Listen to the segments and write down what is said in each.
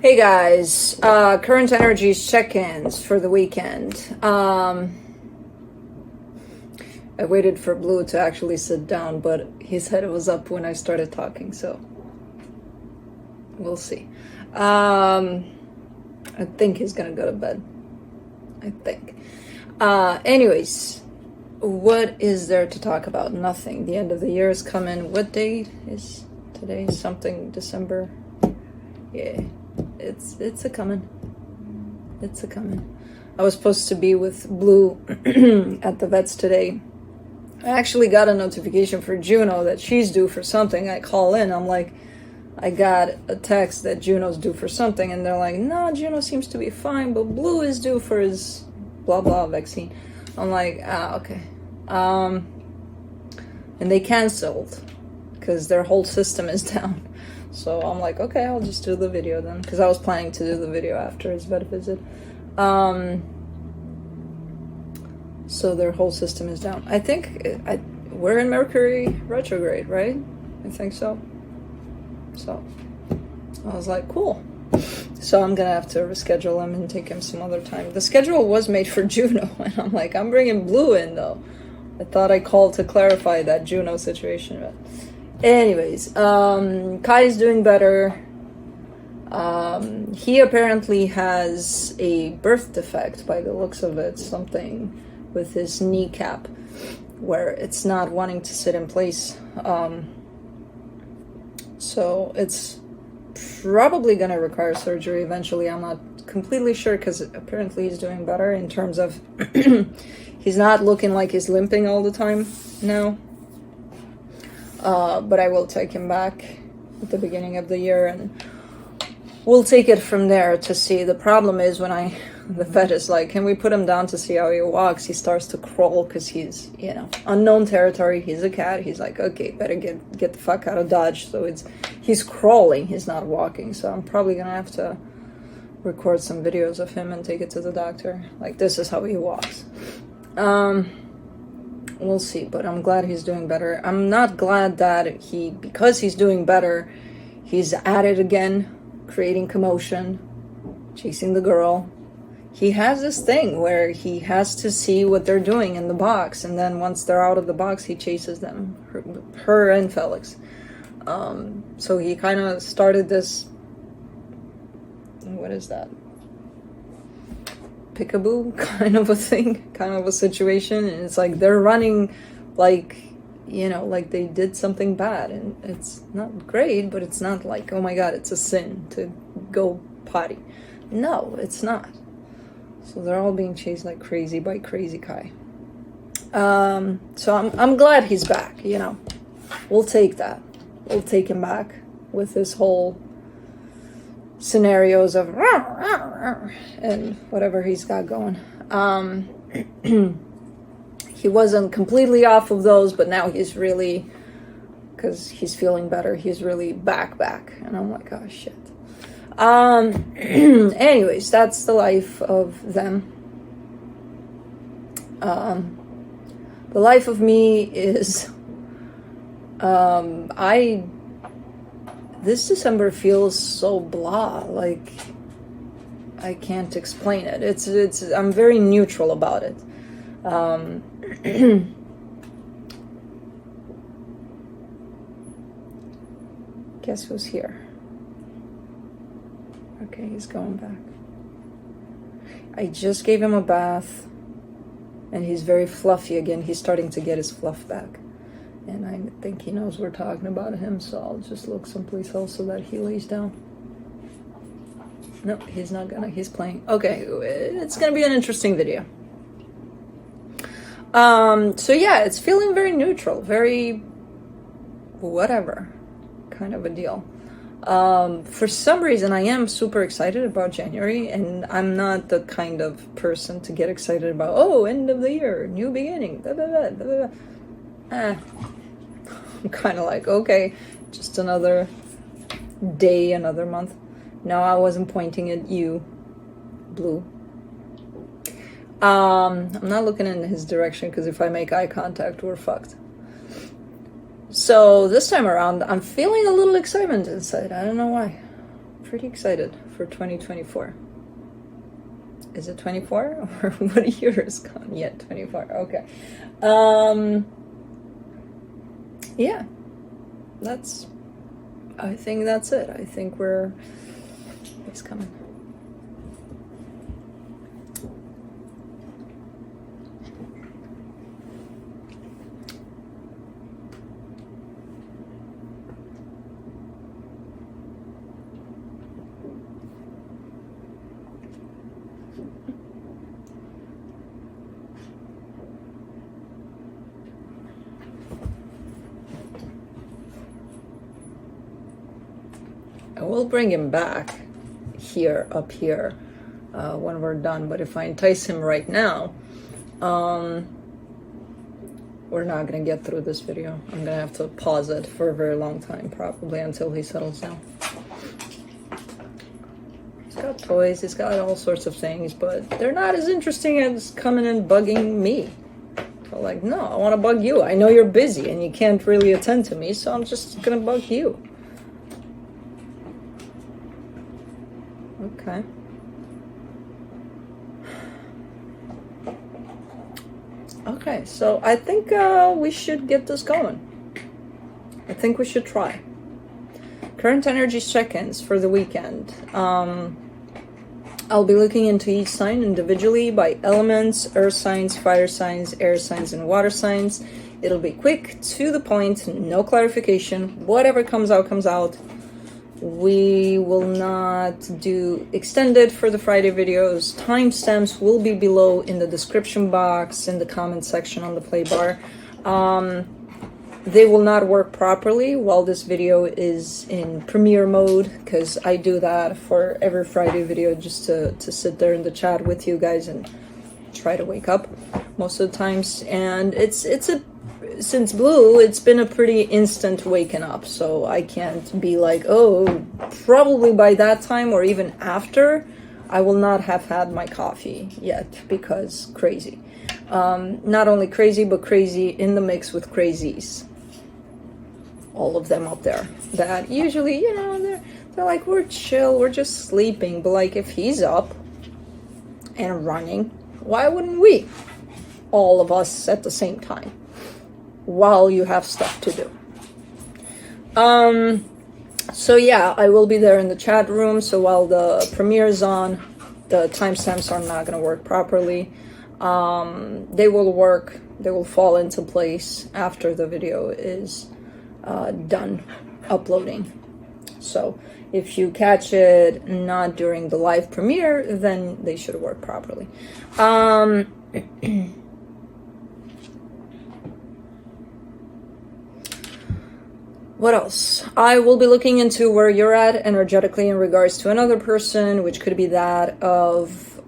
Hey guys, current energies check-ins for the weekend. I waited for Blue to actually sit down, but his head was up when I started talking, so we'll see. I think he's gonna go to bed. I think. Anyways, what is there to talk about? Nothing. The end of the year is coming. What date is today? Something December. Yeah. It's a coming. It's a coming. I was supposed to be with Blue at the vet's today. I actually got a notification for Juno that she's due for something. I call in, I'm like, I got a text that Juno's due for something, and they're like, no, Juno seems to be fine, but Blue is due for his blah blah vaccine. I'm like, okay. And they canceled because their whole system is down. So I'm like, okay, I'll just do the video then, because I was planning to do the video after his vet visit. So their whole system is down. I think we're in Mercury retrograde, right? I think so. So I was like, cool. So I'm gonna have to reschedule him and take him some other time. The schedule was made for Juno, and I'm like, I'm bringing Blue in though. I thought I called to clarify that Juno situation, but anyways, Kai is doing better. He apparently has a birth defect by the looks of it, something with his kneecap where it's not wanting to sit in place. So it's probably going to require surgery eventually. I'm not completely sure because apparently he's doing better in terms of he's not looking like he's limping all the time now. But I will take him back at the beginning of the year and we'll take it from there to see. The problem is when the vet is like, can we put him down to see how he walks? He starts to crawl because he's, unknown territory. He's a cat. He's like, okay, better get the fuck out of Dodge. So he's crawling. He's not walking. So I'm probably going to have to record some videos of him and take it to the doctor. Like, this is how he walks. We'll see, but I'm glad he's doing better. I'm not glad that because he's doing better, he's at it again, creating commotion, chasing the girl. He has this thing where he has to see what they're doing in the box, and then once they're out of the box, he chases them, her and Felix. So he kind of started this, what is that? Peekaboo kind of a thing, kind of a situation, and it's like they're running like like they did something bad, and it's not great, but it's not like, oh my god, it's a sin to go potty. No, it's not. So they're all being chased like crazy by Crazy Kai. So I'm glad he's back. We'll take that. We'll take him back with this whole scenarios of and whatever he's got going. He wasn't completely off of those, but now he's really, because he's feeling better, he's really back, and I'm like, oh shit. Anyways, that's the life of them. The life of me is this December feels so blah, like I can't explain it. It's I'm very neutral about it. Guess who's here? Okay, he's going back. I just gave him a bath and he's very fluffy again. He's starting to get his fluff back. And I think he knows we're talking about him, so I'll just look someplace else so that he lays down. Nope, he's not gonna. He's playing. Okay, it's gonna be an interesting video. So yeah, it's feeling very neutral, very whatever kind of a deal. For some reason, I am super excited about January, and I'm not the kind of person to get excited about, oh, end of the year, new beginning, blah, blah, blah, blah, blah. I'm kind of like, okay, just another day, another month. No, I wasn't pointing at you, Blue. I'm not looking in his direction, because if I make eye contact, we're fucked. So this time around, I'm feeling a little excitement inside. I don't know why. pretty excited for 2024. Is it 24 or what year is gone? Yeah, 24. Okay. Yeah, I think that's it. I think it's coming. I will bring him back here, up here, when we're done. But if I entice him right now, we're not gonna get through this video. I'm gonna have to pause it for a very long time, probably until he settles down. He's got toys, he's got all sorts of things, but they're not as interesting as coming and bugging me. So like, no, I want to bug you. I know you're busy and you can't really attend to me, so I'm just gonna bug you. Okay. Okay, so I think we should get this going. I think we should try. Current energy check-ins for the weekend. I'll be looking into each sign individually by elements, earth signs, fire signs, air signs, and water signs. It'll be quick, to the point, no clarification. Whatever comes out, comes out. We will not do extended for the Friday videos. Timestamps will be below in the description box, in the comment section on the play bar. They will not work properly while this video is in premiere mode, because I do that for every Friday video just to sit there in the chat with you guys and try to wake up most of the times. And since Blue, it's been a pretty instant waking up, so I can't be like, oh, probably by that time or even after, I will not have had my coffee yet, because crazy. Not only crazy, but crazy in the mix with crazies. All of them up there that usually, you know, they're like, we're chill, we're just sleeping, but like if he's up and running, why wouldn't we? All of us at the same time, while you have stuff to do. So yeah, I will be there in the chat room. So while the premiere is on, the timestamps are not going to work properly. They will work, they will fall into place after the video is done uploading. So if you catch it not during the live premiere, then they should work properly. What else? I will be looking into where you're at energetically in regards to another person, which could be that of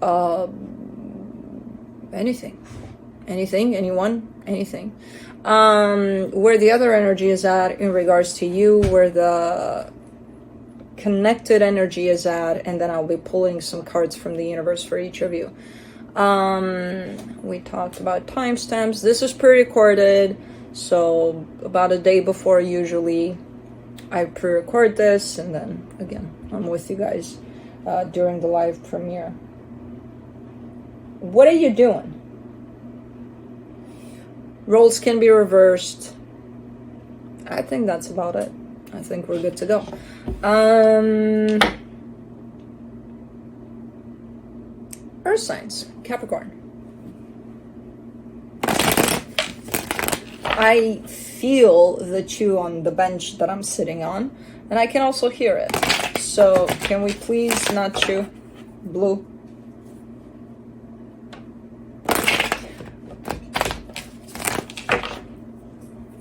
anything, anyone, anything. Where the other energy is at in regards to you, where the connected energy is at, and then I'll be pulling some cards from the universe for each of you. We talked about timestamps. This is pre-recorded. So about a day before, usually I pre-record this, and then again I'm with you guys during the live premiere. What are you doing? Roles can be reversed. I think that's about it. I think we're good to go. Earth signs, Capricorn. I feel the chew on the bench that I'm sitting on, and I can also hear it. So can we please not chew? Blue.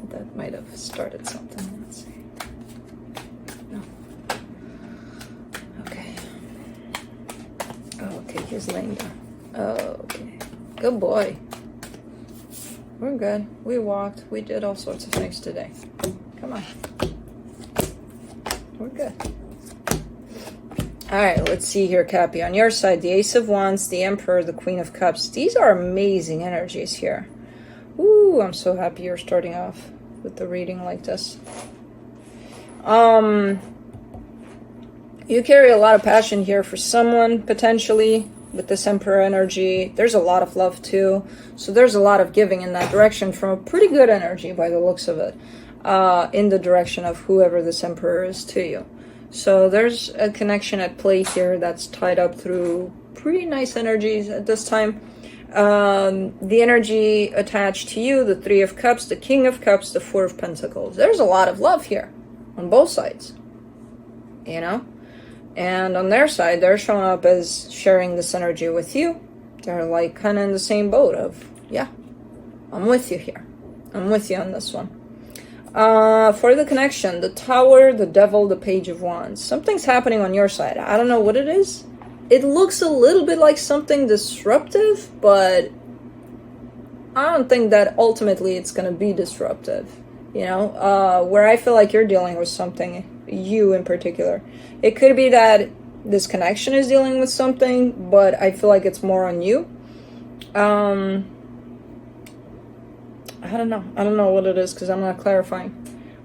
That might have started something. Let's see. No. Okay. Oh, okay, he's laying down. Oh, okay. Good boy. We're good. We walked. We did all sorts of things today. Come on. We're good. All right, let's see here, Cappy. On your side, the Ace of Wands, the Emperor, the Queen of Cups. These are amazing energies here. Ooh, I'm so happy you're starting off with the reading like this. You carry a lot of passion here for someone, potentially, with this Emperor energy. There's a lot of love, too. So there's a lot of giving in that direction from a pretty good energy, by the looks of it, in the direction of whoever this Emperor is to you. So there's a connection at play here that's tied up through pretty nice energies at this time. The energy attached to you, the Three of Cups, the King of Cups, the Four of Pentacles. There's a lot of love here on both sides, you know? And on their side, they're showing up as sharing this energy with you. They're like kind of in the same boat of, yeah, I'm with you here. I'm with you on this one. For the connection, the Tower, the Devil, the Page of Wands. Something's happening on your side. I don't know what it is. It looks a little bit like something disruptive, but I don't think that ultimately it's going to be disruptive. You know, where I feel like you're dealing with something, you in particular. It could be that this connection is dealing with something, but I feel like it's more on you. I don't know. I don't know what it is because I'm not clarifying.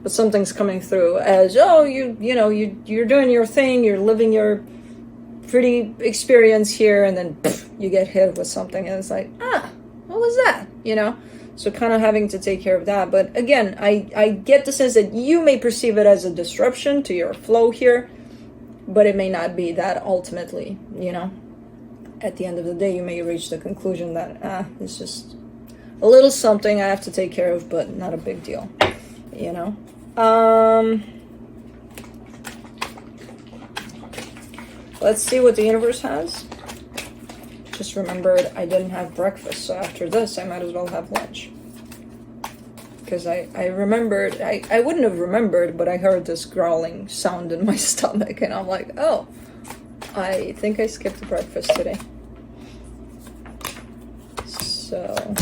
But something's coming through as, oh, you're doing your thing, you're living your pretty experience here, and then pff, you get hit with something, and it's like, what was that? You know? So kind of having to take care of that. But again, I get the sense that you may perceive it as a disruption to your flow here, but it may not be that ultimately, you know? At the end of the day, you may reach the conclusion that, it's just a little something I have to take care of, but not a big deal, you know? Let's see what the universe has. Just remembered I didn't have breakfast, so after this I might as well have lunch. Because I remembered, I wouldn't have remembered, but I heard this growling sound in my stomach, and I'm like, oh, I think I skipped breakfast today. So...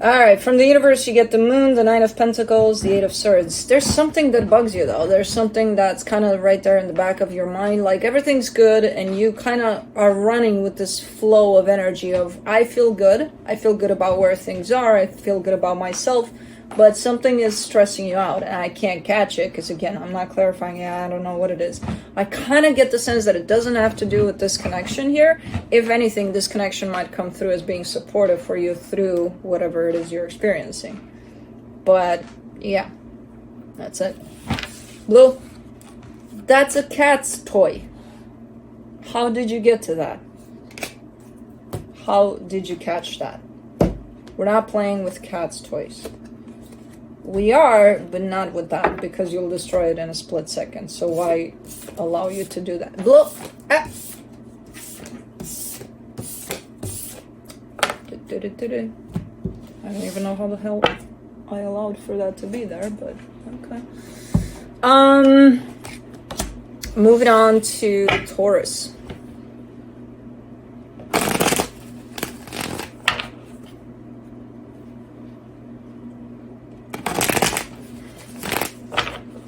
Alright, from the universe you get the Moon, the Nine of Pentacles, the Eight of Swords. There's something that bugs you though. There's something that's kind of right there in the back of your mind. Like everything's good and you kind of are running with this flow of energy of, I feel good. I feel good about where things are. I feel good about myself. But something is stressing you out and I can't catch it because again, I'm not clarifying. Yeah, I don't know what it is. I kind of get the sense that it doesn't have to do with this connection here. If anything, this connection might come through as being supportive for you through whatever it is you're experiencing. But yeah, that's it. Blue, that's a cat's toy. How did you get to that? How did you catch that? We're not playing with cat's toys. We are, but not with that, because you'll destroy it in a split second. So why allow you to do that? Blow! Ah. I don't even know how the hell I allowed for that to be there, but okay. Moving on to Taurus.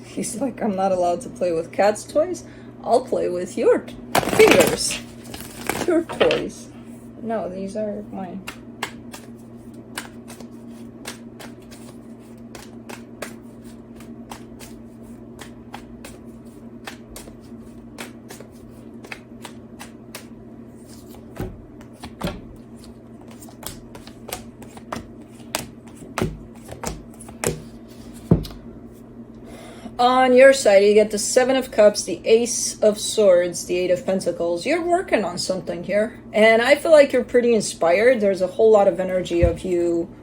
He's like, I'm not allowed to play with cat's toys. I'll play with your fingers. Your toys. No, these are mine. On your side, you get the Seven of Cups, the Ace of Swords, the Eight of Pentacles. You're working on something here. And I feel like you're pretty inspired. There's a whole lot of energy of you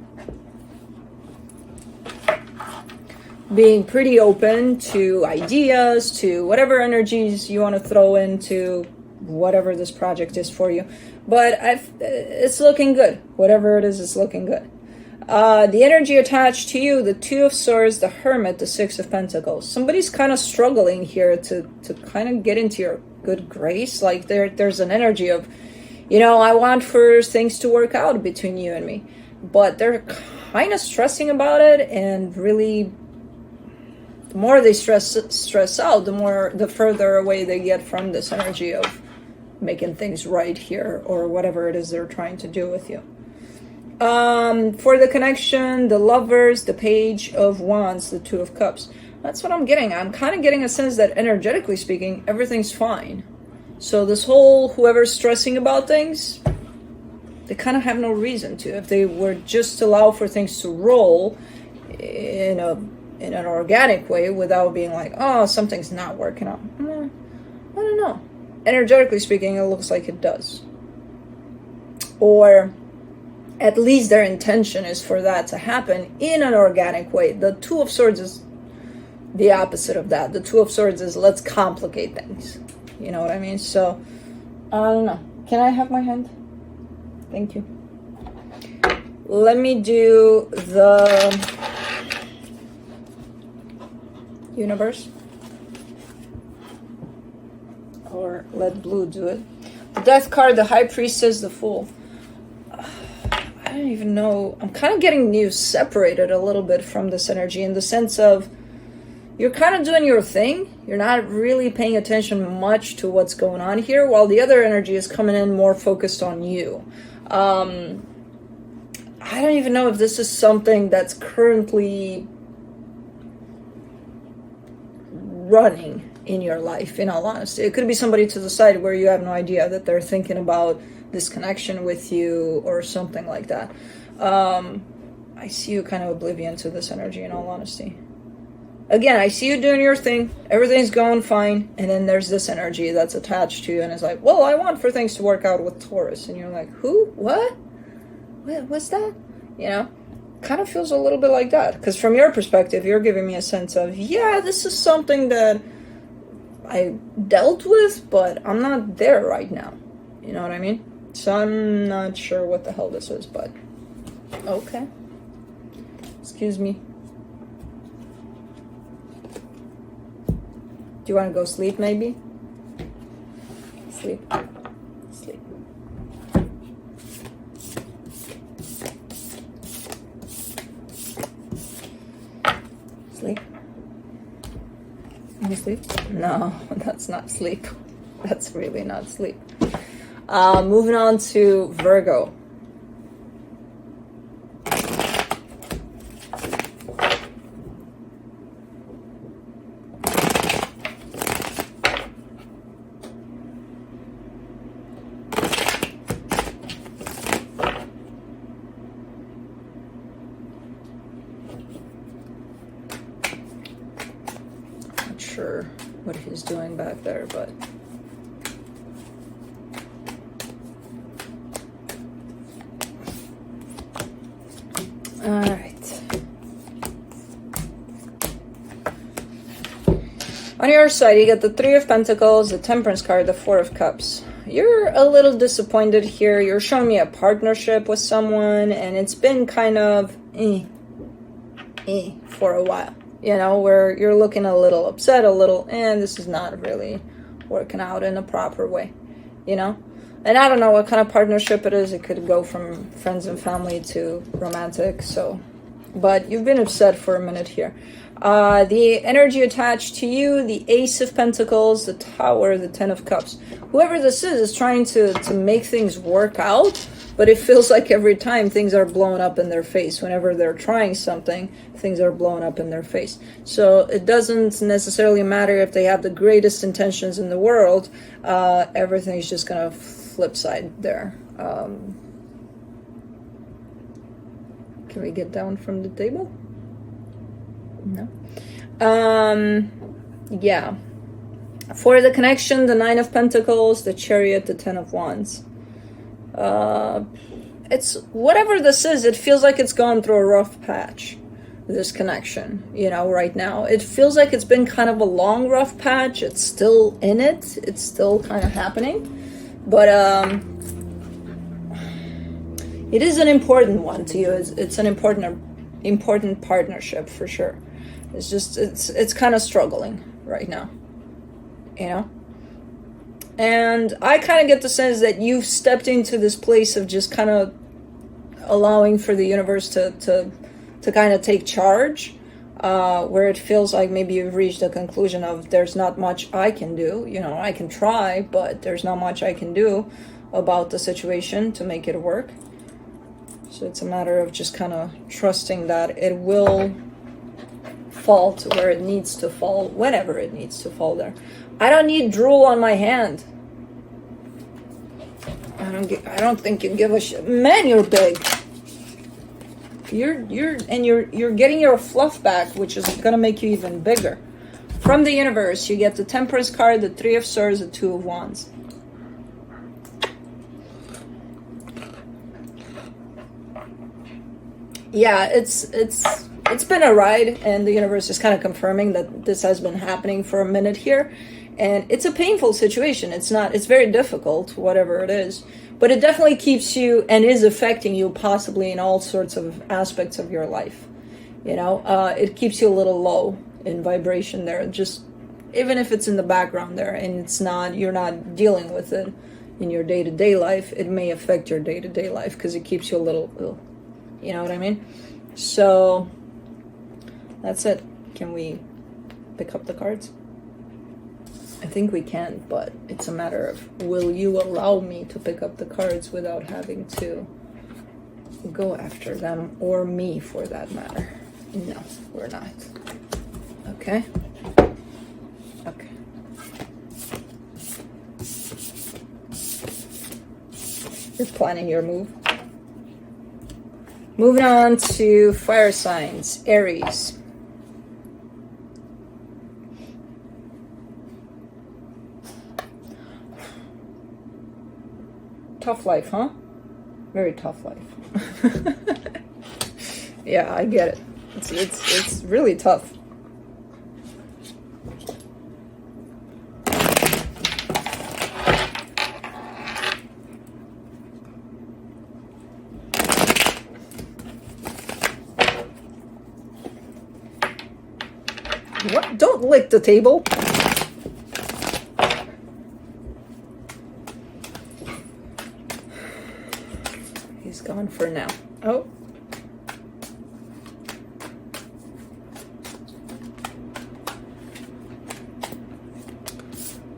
being pretty open to ideas, to whatever energies you want to throw into whatever this project is for you. But it's looking good. Whatever it is, it's looking good. The energy attached to you, the Two of Swords, the Hermit, the Six of Pentacles. Somebody's kind of struggling here to kind of get into your good grace. Like there's an energy of, you know, I want for things to work out between you and me. But they're kind of stressing about it, and really, the more they stress out, the further away they get from this energy of making things right here, or whatever it is they're trying to do with you. For the connection, the Lovers, the Page of Wands, the Two of Cups. That's what I'm getting. I'm kind of getting a sense that energetically speaking, everything's fine. So this whole whoever's stressing about things, they kind of have no reason to. If they were just to allow for things to roll in an organic way without being like, oh, something's not working out. I don't know. Energetically speaking, it looks like it does. Or at least their intention is for that to happen in an organic way. The Two of Swords is the opposite of that. The Two of Swords is let's complicate things. You know what I mean? So, I don't know. Can I have my hand? Thank you. Let me do the universe. Or let blue do it. The Death card, the High Priestess, the Fool. I don't even know. I'm kind of getting you separated a little bit from this energy in the sense of you're kind of doing your thing. You're not really paying attention much to what's going on here, while the other energy is coming in more focused on you. I don't even know if this is something that's currently running in your life, in all honesty. It could be somebody to the side where you have no idea that they're thinking about this connection with you or something like that. I see you kind of oblivion to this energy, in all honesty. Again, I see you doing your thing. Everything's going fine. And then there's this energy that's attached to you and it's like, well, I want for things to work out with Taurus. And you're like, who? What? What's that? You know? Kind of feels a little bit like that. Because from your perspective, you're giving me a sense of, yeah, this is something that I dealt with, but I'm not there right now. You know what I mean? So I'm not sure what the hell this is, but okay. Excuse me. Do you want to go sleep, maybe? Sleep. Sleep. Sleep. You sleep? No, that's not sleep. That's really not sleep. Moving on to Virgo. Not sure what he's doing back there, but all right. On your side, you get the Three of Pentacles, the Temperance card, the Four of Cups. You're a little disappointed here. You're showing me a partnership with someone, and it's been kind of for a while. You know, where you're looking a little upset, a little, and this is not really working out in a proper way, you know? And I don't know what kind of partnership it is. It could go from friends and family to romantic, so. But you've been upset for a minute here. The energy attached to you, the Ace of Pentacles, the Tower, the Ten of Cups. Whoever this is trying to make things work out, but it feels like every time things are blowing up in their face. Whenever they're trying something, things are blowing up in their face. So it doesn't necessarily matter if they have the greatest intentions in the world. Everything's just going to flip side there. Can we get down from the table? No. Yeah. For the connection, the Nine of Pentacles, the Chariot, the Ten of Wands. It's whatever this is, it feels like it's gone through a rough patch, this connection, you know, right now. It feels like it's been kind of a long rough patch. It's still in it. It's still kind of happening. But it is an important one to you. It's an important partnership for sure. It's just it's kind of struggling right now, you know. And I kind of get the sense that you've stepped into this place of just kind of allowing for the universe to kind of take charge, where it feels like maybe you've reached a conclusion of there's not much I can do. You know, I can try, but there's not much I can do about the situation to make it work. So it's a matter of just kind of trusting that it will fall to where it needs to fall, whenever it needs to fall there. I don't need drool on my hand. I don't think you give a shit. Man, you're big. You're getting your fluff back, which is gonna make you even bigger. From the universe, you get the Temperance card, the Three of Swords, the Two of Wands. Yeah, it's been a ride, and the universe is kind of confirming that this has been happening for a minute here, and it's a painful situation. It's very difficult, whatever it is, but it definitely keeps you and is affecting you possibly in all sorts of aspects of your life. You know, it keeps you a little low in vibration there, just even if it's in the background there, and you're not dealing with it in your day-to-day life. It may affect your day-to-day life because it keeps you a little ill. You know what I mean? So that's it. Can we pick up the cards? I think we can, but it's a matter of, will you allow me to pick up the cards without having to go after them, or me for that matter? No, we're not. Okay? Okay. You're planning your move. Moving on to fire signs, Aries. Tough life, huh? Very tough life. Yeah, I get it. It's really tough. What? Don't lick the table. He's gone for now. Oh.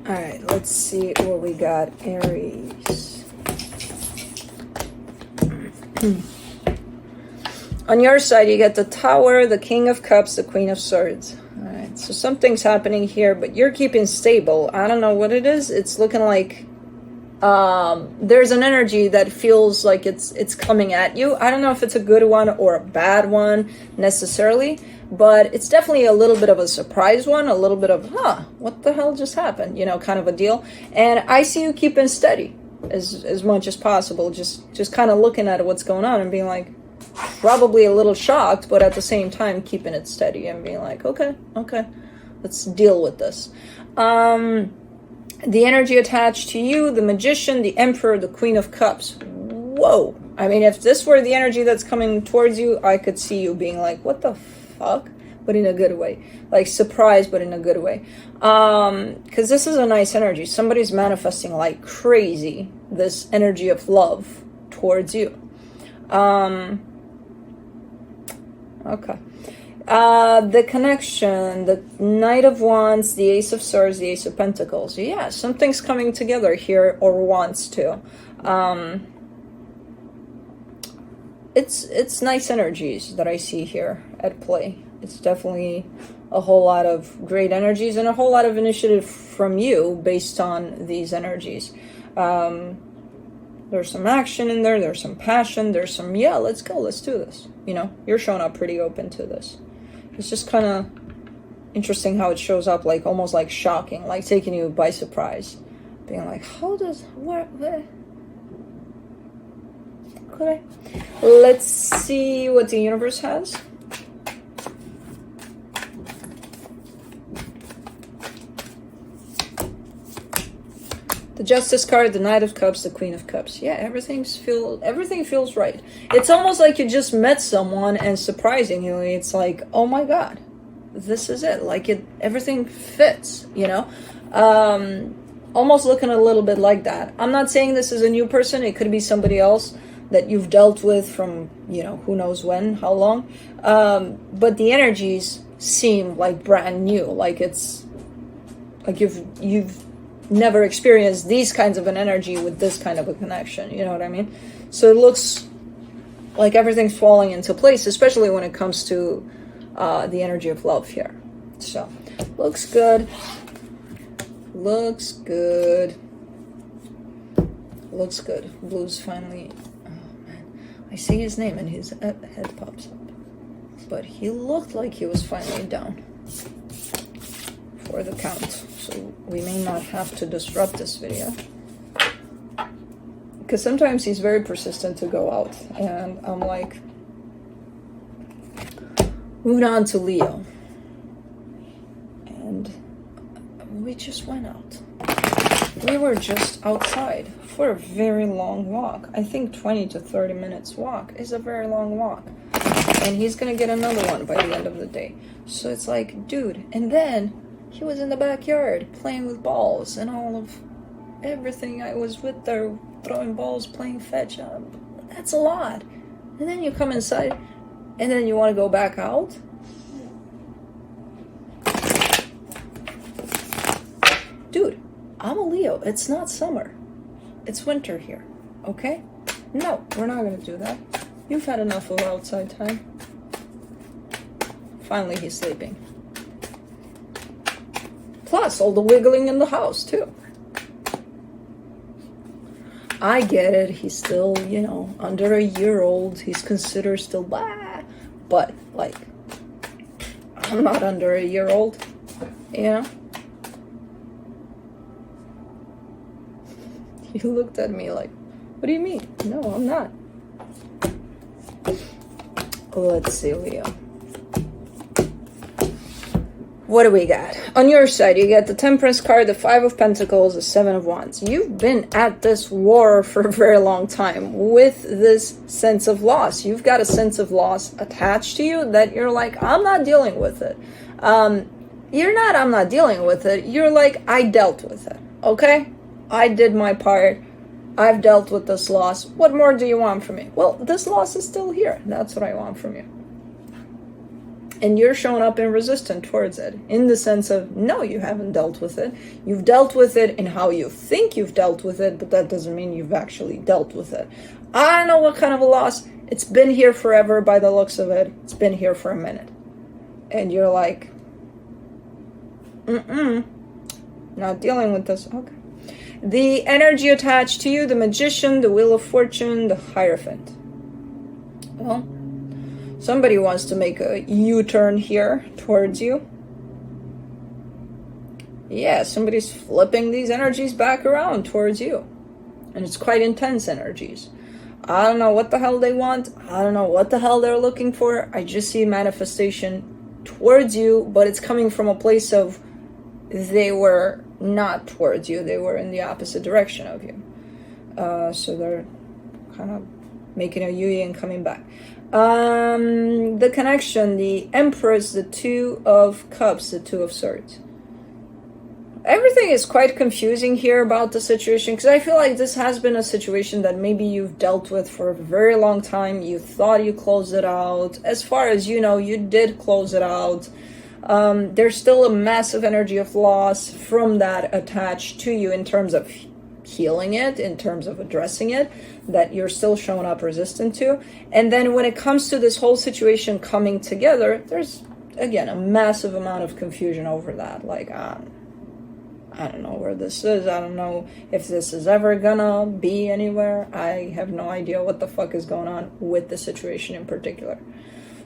All right, let's see what we got, Aries. On your side, you get the Tower, the King of Cups, the Queen of Swords. All right, so something's happening here, but you're keeping stable. I don't know what it is. It's looking like there's an energy that feels like it's coming at you. I don't know if it's a good one or a bad one necessarily, but it's definitely a little bit of a surprise one, a little bit of, what the hell just happened, you know, kind of a deal. And I see you keeping steady as much as possible, just kind of looking at what's going on and being like, probably a little shocked, but at the same time keeping it steady and being like, okay, let's deal with this. The energy attached to you, the Magician, the Emperor, the Queen of Cups. Whoa. I mean, if this were the energy that's coming towards you, I could see you being like, what the fuck? But in a good way. Like, surprised, but in a good way. Because this is a nice energy. Somebody's manifesting like crazy this energy of love towards you. Okay. The connection, the Knight of Wands, the Ace of Swords, the Ace of Pentacles. Yeah, something's coming together here, or wants to. It's nice energies that I see here at play. It's definitely a whole lot of great energies and a whole lot of initiative from you based on these energies. There's some action in there, there's some passion, there's some, yeah, let's go, let's do this. You know, you're showing up pretty open to this. It's just kind of interesting how it shows up, like almost like shocking, like taking you by surprise. Being like, how does, where? Okay. Let's see what the universe has. The Justice card, the Knight of Cups, the Queen of Cups. Yeah, everything feels right. It's almost like you just met someone and surprisingly, it's like, oh my God, this is it. Like everything fits, you know? Almost looking a little bit like that. I'm not saying this is a new person. It could be somebody else that you've dealt with from, you know, who knows when, how long. But the energies seem like brand new. Like it's, like you've never experienced these kinds of an energy with this kind of a connection, you know what I mean? So it looks like everything's falling into place, especially when it comes to the energy of love here. So, looks good. Looks good. Looks good. Blue's finally... Oh, man. I see his name and his head pops up. But he looked like he was finally down for the count. So we may not have to disrupt this video. Because sometimes he's very persistent to go out. And I'm like... Moving on to Leo. And we just went out. We were just outside for a very long walk. I think 20 to 30 minutes walk is a very long walk. And he's gonna get another one by the end of the day. So it's like, dude. And then he was in the backyard playing with balls and all of everything. I was with there throwing balls, playing fetch. That's a lot. And then you come inside and then you want to go back out? Dude, I'm a Leo. It's not summer. It's winter here. Okay? No, we're not gonna do that. You've had enough of outside time. Finally, he's sleeping. Plus, all the wiggling in the house, too. I get it. He's still, you know, under a year old. He's considered still blah. But, like, I'm not under a year old, you know? He looked at me like, what do you mean? No, I'm not. Let's see, Leo. What do we got? On your side, you get the Temperance card, the 5 of Pentacles, the 7 of Wands. You've been at this war for a very long time with this sense of loss. You've got a sense of loss attached to you that you're like, I'm not dealing with it. You're not, I'm not dealing with it. You're like, I dealt with it. Okay? I did my part. I've dealt with this loss. What more do you want from me? Well, this loss is still here. That's what I want from you. And you're showing up in resistance towards it. In the sense of, no, you haven't dealt with it. You've dealt with it in how you think you've dealt with it, but that doesn't mean you've actually dealt with it. I don't know what kind of a loss. It's been here forever by the looks of it. It's been here for a minute. And you're like, not dealing with this. Okay. The energy attached to you, the Magician, the Wheel of Fortune, the Hierophant. Well, somebody wants to make a U-turn here towards you. Yeah, somebody's flipping these energies back around towards you. And it's quite intense energies. I don't know what the hell they want. I don't know what the hell they're looking for. I just see manifestation towards you, but it's coming from a place of they were not towards you. They were in the opposite direction of you. So they're kind of making a U and coming back. The connection, the Empress, the 2 of Cups, the 2 of Swords. Everything is quite confusing here about the situation, because I feel like this has been a situation that maybe you've dealt with for a very long time. You thought you closed it out. As far as you know, you did close it out. There's still a massive energy of loss from that attached to you in terms of healing it, in terms of addressing it, that you're still showing up resistant to. And then when it comes to this whole situation coming together, there's, again, a massive amount of confusion over that. Like, I don't know where this is. I don't know if this is ever gonna be anywhere. I have no idea what the fuck is going on with the situation in particular.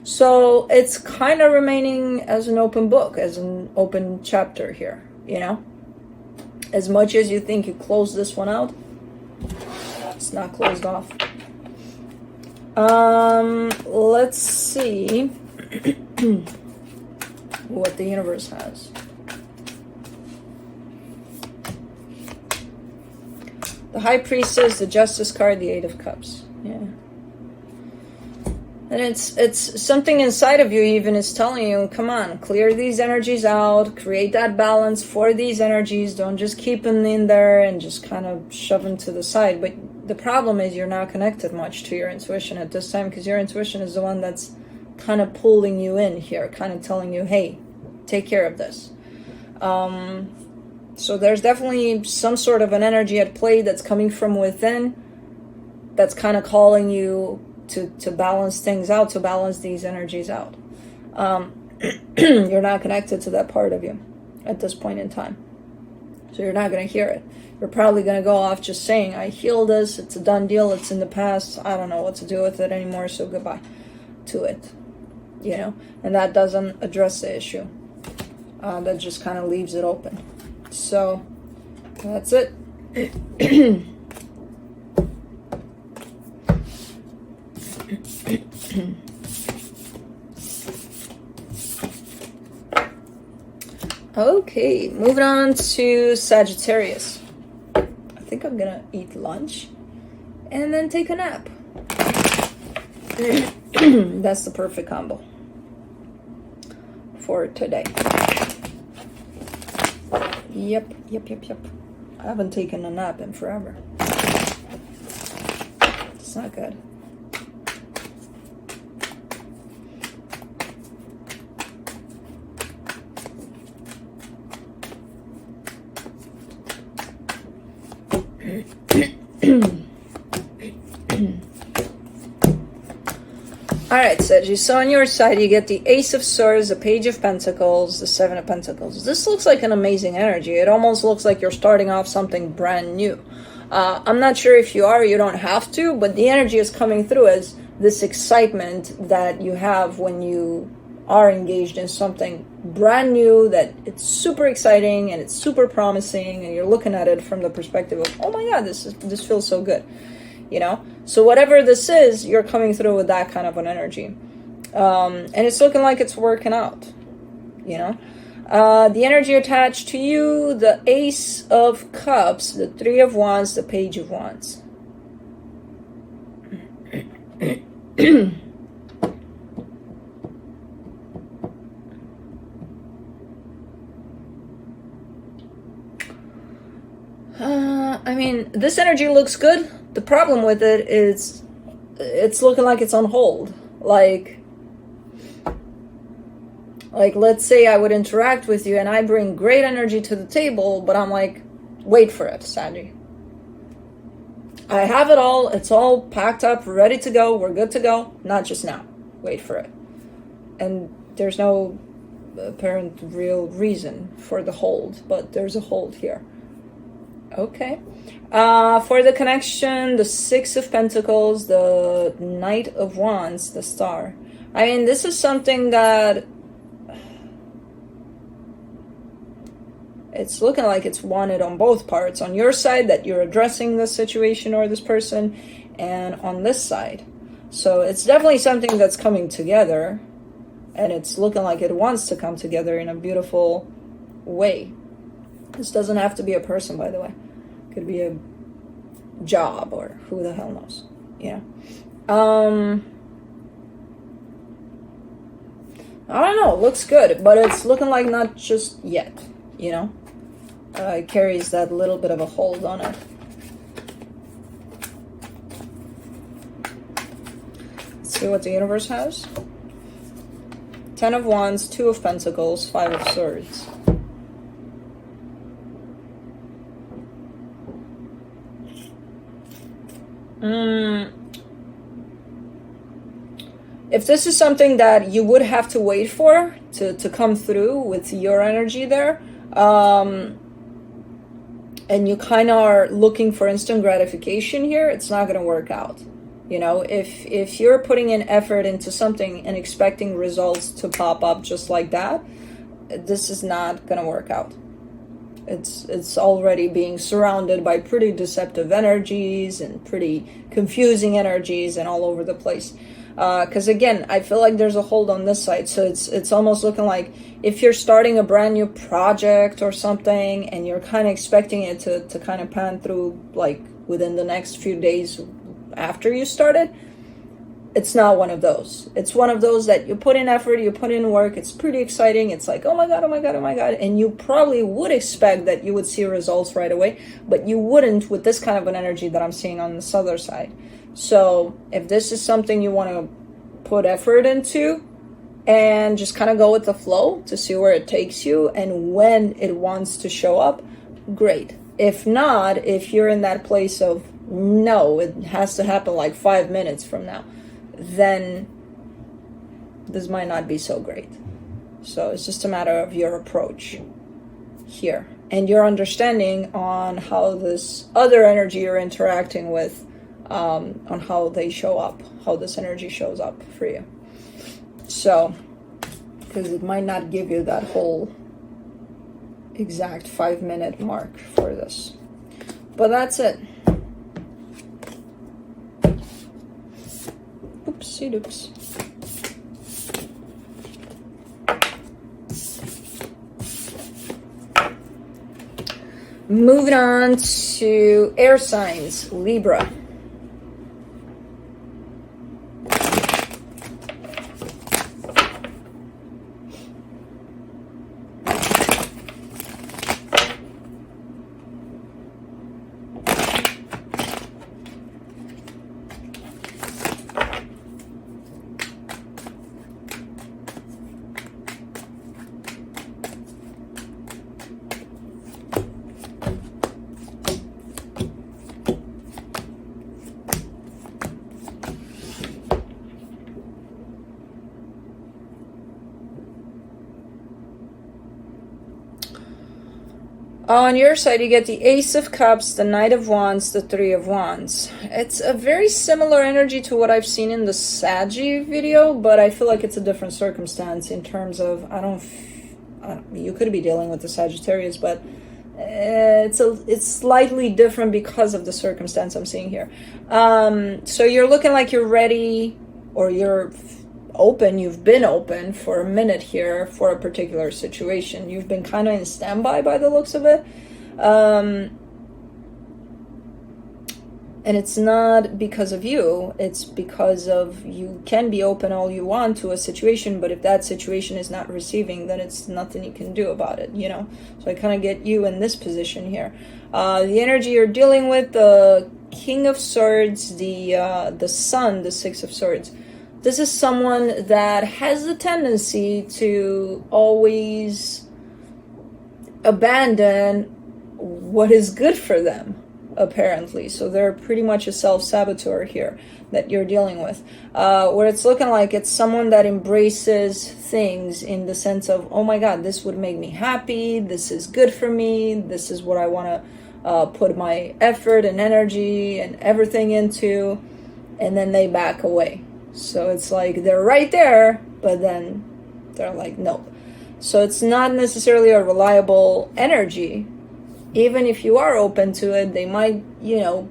So it's kind of remaining as an open book, as an open chapter here, you know? As much as you think you closed this one out, it's not closed off. Let's see what the universe has. The High Priestess, the Justice card, the 8 of Cups. Yeah. And it's something inside of you even is telling you, come on, clear these energies out, create that balance for these energies. Don't just keep them in there and just kind of shove them to the side. But the problem is you're not connected much to your intuition at this time, because your intuition is the one that's kind of pulling you in here, kind of telling you, hey, take care of this. So there's definitely some sort of an energy at play that's coming from within that's kind of calling you to balance things out, to balance these energies out. You're not connected to that part of you at this point in time. So you're not going to hear it. You're probably going to go off just saying, I healed this, it's a done deal, it's in the past, I don't know what to do with it anymore, so goodbye to it. You know, and that doesn't address the issue. That just kind of leaves it open. So that's it. Okay, moving on to Sagittarius. I think I'm gonna eat lunch and then take a nap. That's the perfect combo for today. Yep. I haven't taken a nap in forever. It's not good. Alright, Saggy, so on your side you get the Ace of Swords, the Page of Pentacles, the Seven of Pentacles. This looks like an amazing energy. It almost looks like you're starting off something brand new. I'm not sure if you are or you don't have to, but the energy is coming through as this excitement that you have when you are engaged in something brand new, that it's super exciting and it's super promising, and you're looking at it from the perspective of, oh my god, this feels so good. You know, so whatever this is, you're coming through with that kind of an energy, and it's looking like it's working out. You know, the energy attached to you: the Ace of Cups, the Three of Wands, the Page of Wands. I mean, this energy looks good. The problem with it is it's looking like it's on hold. Like let's say I would interact with you and I bring great energy to the table, but I'm like, wait for it, Sandy. I have it all. It's all packed up, ready to go. We're good to go. Not just now. Wait for it. And there's no apparent real reason for the hold, but there's a hold here. Okay. For the connection, the Six of Pentacles, the Knight of Wands, the Star. I mean, this is something that it's looking like it's wanted on both parts. On your side, that you're addressing this situation or this person, and on this side. So it's definitely something that's coming together, and it's looking like it wants to come together in a beautiful way. This doesn't have to be a person, by the way. It could be a job or who the hell knows. Yeah. I don't know. It looks good, but it's looking like not just yet, you know? It carries that little bit of a hold on it. Let's see what the universe has. Ten of Wands, Two of Pentacles, Five of Swords. If this is something that you would have to wait for to come through with your energy there, and you kind of are looking for instant gratification here, it's not going to work out. You know, if you're putting in effort into something and expecting results to pop up just like that, this is not going to work out. It's already being surrounded by pretty deceptive energies and pretty confusing energies and all over the place. Because again, I feel like there's a hold on this side. So it's almost looking like if you're starting a brand new project or something and you're kind of expecting it to kind of pan through like within the next few days after you started, it's not one of those. It's one of those that you put in effort, you put in work, it's pretty exciting. It's like, oh my God, oh my God, oh my God. And you probably would expect that you would see results right away, but you wouldn't with this kind of an energy that I'm seeing on this other side. So if this is something you want to put effort into and just kind of go with the flow to see where it takes you and when it wants to show up, great. If not, if you're in that place of, no, it has to happen like 5 minutes from now, then this might not be so great. So it's just a matter of your approach here and your understanding on how this other energy you're interacting with, on how they show up, how this energy shows up for you. So, because it might not give you that whole exact 5-minute mark for this. But that's it. Oopsie doops. Moving on to air signs, Libra. On your side, you get the Ace of Cups, the Knight of Wands, the Three of Wands. It's a very similar energy to what I've seen in the Sagi video, but I feel like it's a different circumstance in terms of, you could be dealing with the Sagittarius, but it's slightly different because of the circumstance I'm seeing here. So you're looking like you're ready, or you're open. You've been open for a minute here for a particular situation. You've been kind of in standby by the looks of it, and it's not because of you. It's because of, you can be open all you want to a situation, but if that situation is not receiving, then it's nothing you can do about it, you know. So I kind of get you in this position here. The energy you're dealing with, the King of Swords, the Sun, the Six of Swords. This is someone that has the tendency to always abandon what is good for them, apparently. So they're pretty much a self-saboteur here that you're dealing with. Where it's looking like it's someone that embraces things in the sense of, oh my God, this would make me happy, this is good for me, this is what I want to put my effort and energy and everything into, and then they back away. So it's like they're right there, but then they're like, nope. So it's not necessarily a reliable energy. Even if you are open to it, they might, you know,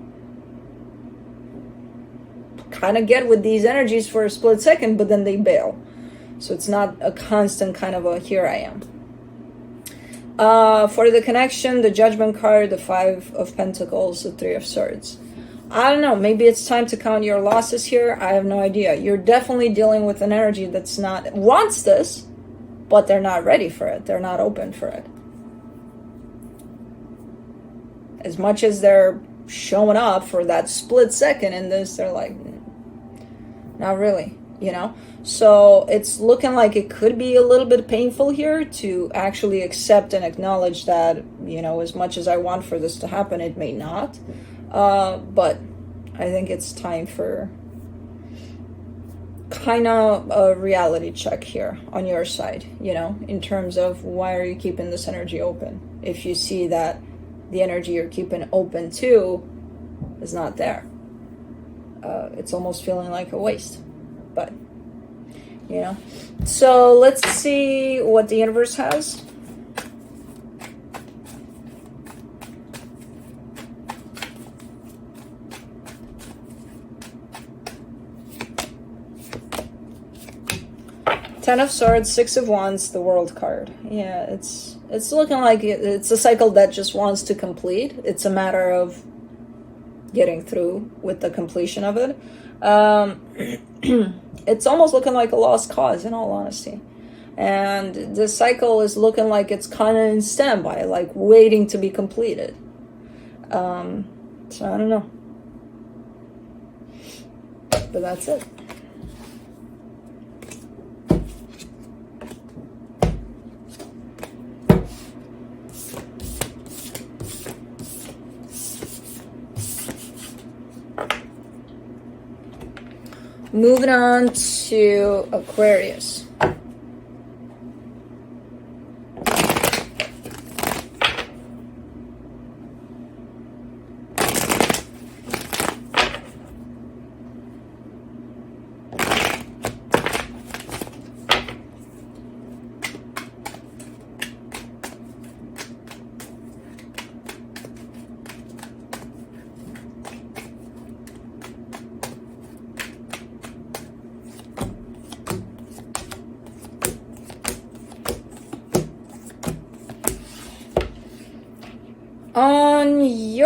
kind of get with these energies for a split second, but then they bail. So it's not a constant kind of a, here I am. For the connection, the Judgment card, the Five of Pentacles, the Three of Swords. I don't know, maybe it's time to count your losses here. I have no idea. You're definitely dealing with an energy that's not, wants this, but they're not ready for it. They're not open for it. As much as they're showing up for that split second in this, they're like, not really, you know? So it's looking like it could be a little bit painful here to actually accept and acknowledge that, you know, as much as I want for this to happen, it may not. But I think it's time for kind of a reality check here on your side, you know, in terms of why are you keeping this energy open? If you see that the energy you're keeping open to is not there, it's almost feeling like a waste, but, you know. So let's see what the universe has. Ten of Swords, Six of Wands, the World card. Yeah, it's looking like it's a cycle that just wants to complete. It's a matter of getting through with the completion of it. It's almost looking like a lost cause, in all honesty. And the cycle is looking like it's kind of in standby, like waiting to be completed. So I don't know. But that's it. Moving on to Aquarius.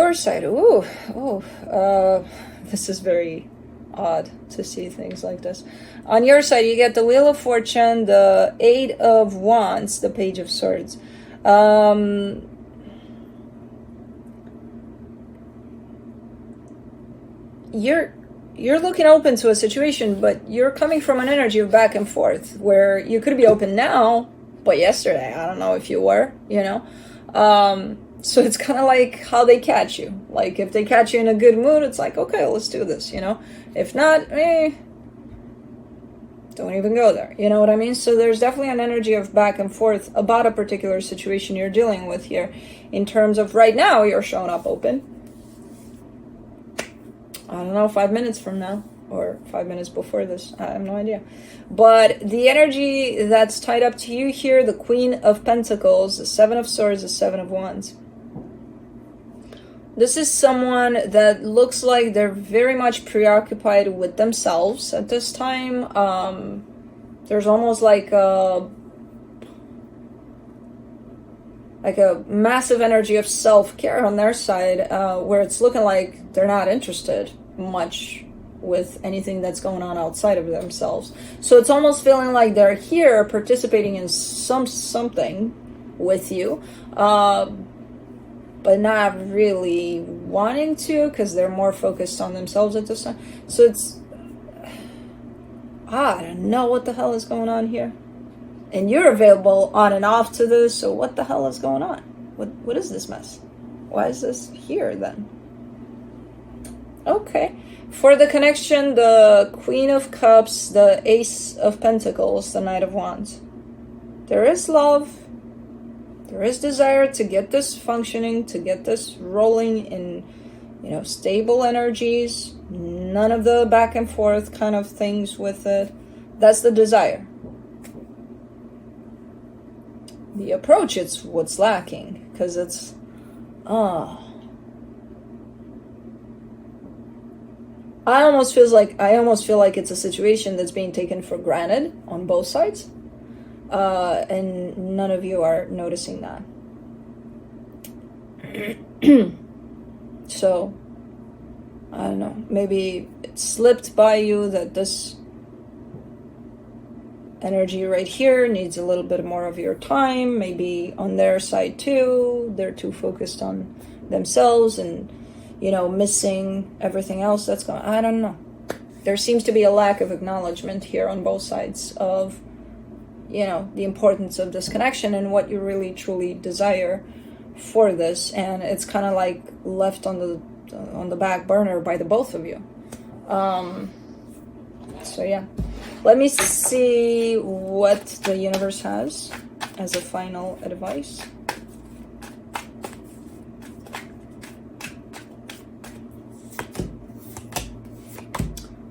your side, this is very odd to see things like this. On your side, you get the Wheel of Fortune, the Eight of Wands, the Page of Swords. You're looking open to a situation, but you're coming from an energy of back and forth where you could be open now, but yesterday, I don't know if you were, you know. So it's kind of like how they catch you. Like if they catch you in a good mood, it's like, okay, let's do this, you know. If not, don't even go there. You know what I mean? So there's definitely an energy of back and forth about a particular situation you're dealing with here. In terms of right now, you're showing up open. I don't know, 5 minutes from now or 5 minutes before this, I have no idea. But the energy that's tied up to you here, the Queen of Pentacles, the Seven of Swords, the Seven of Wands. This is someone that looks like they're very much preoccupied with themselves at this time. There's almost like a massive energy of self-care on their side, where it's looking like they're not interested much with anything that's going on outside of themselves. So it's almost feeling like they're here participating in something with you, but not really wanting to, because they're more focused on themselves at this time. So it's, I don't know what the hell is going on here. And you're available on and off to this, so what the hell is going on? What is this mess? Why is this here then? Okay. For the connection, the Queen of Cups, the Ace of Pentacles, the Knight of Wands. There is love. There is desire to get this functioning, to get this rolling in, you know, stable energies. None of the back and forth kind of things with it. That's the desire. The approach is what's lacking, because it's, I almost feel like it's a situation that's being taken for granted on both sides, and none of you are noticing that. So I don't know, maybe it slipped by you that this energy right here needs a little bit more of your time. Maybe on their side too, they're too focused on themselves and, you know, missing everything else that's going on. I don't know. There seems to be a lack of acknowledgement here on both sides of, you know, the importance of this connection and what you really truly desire for this. And it's kind of like left on the back burner by the both of you. So yeah, let me see what the universe has as a final advice.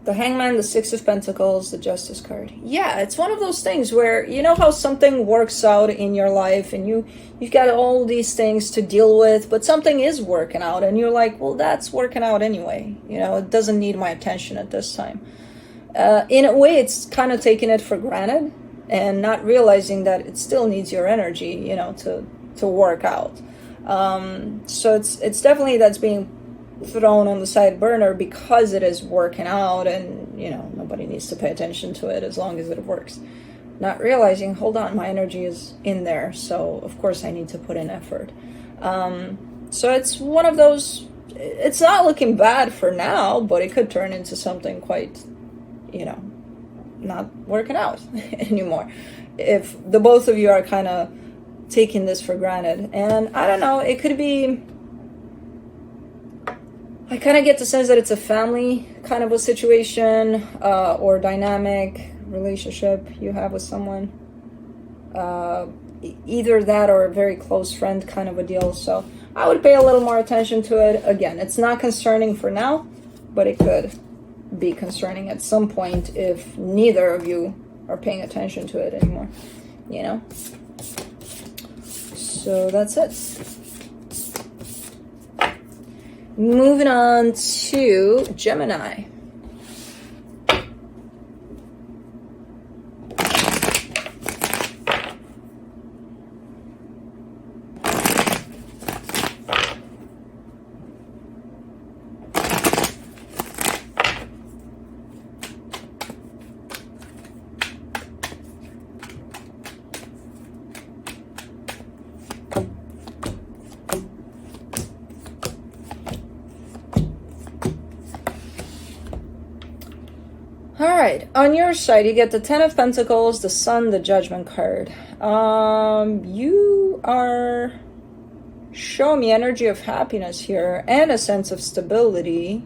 The Hangman, the Six of Pentacles, the Justice card. Yeah, it's one of those things where, you know how something works out in your life and you've got all these things to deal with, but something is working out and you're like, well, that's working out anyway. You know, it doesn't need my attention at this time. In a way, it's kind of taking it for granted and not realizing that it still needs your energy, you know, to work out. So it's definitely that's being thrown on the side burner because it is working out and, you know, nobody needs to pay attention to it as long as it works. Not realizing, hold on, my energy is in there, so of course I need to put in effort. So it's one of those, it's not looking bad for now, but it could turn into something quite, you know, not working out anymore if the both of you are kind of taking this for granted. And I don't know, it could be, I kind of get the sense that it's a family kind of a situation, or dynamic relationship you have with someone. Either that or a very close friend kind of a deal. So I would pay a little more attention to it. Again, it's not concerning for now, but it could be concerning at some point if neither of you are paying attention to it anymore, you know? So that's it. Moving on to Gemini. All right, on your side, you get the Ten of Pentacles, the Sun, the Judgment card. You are showing me energy of happiness here and a sense of stability.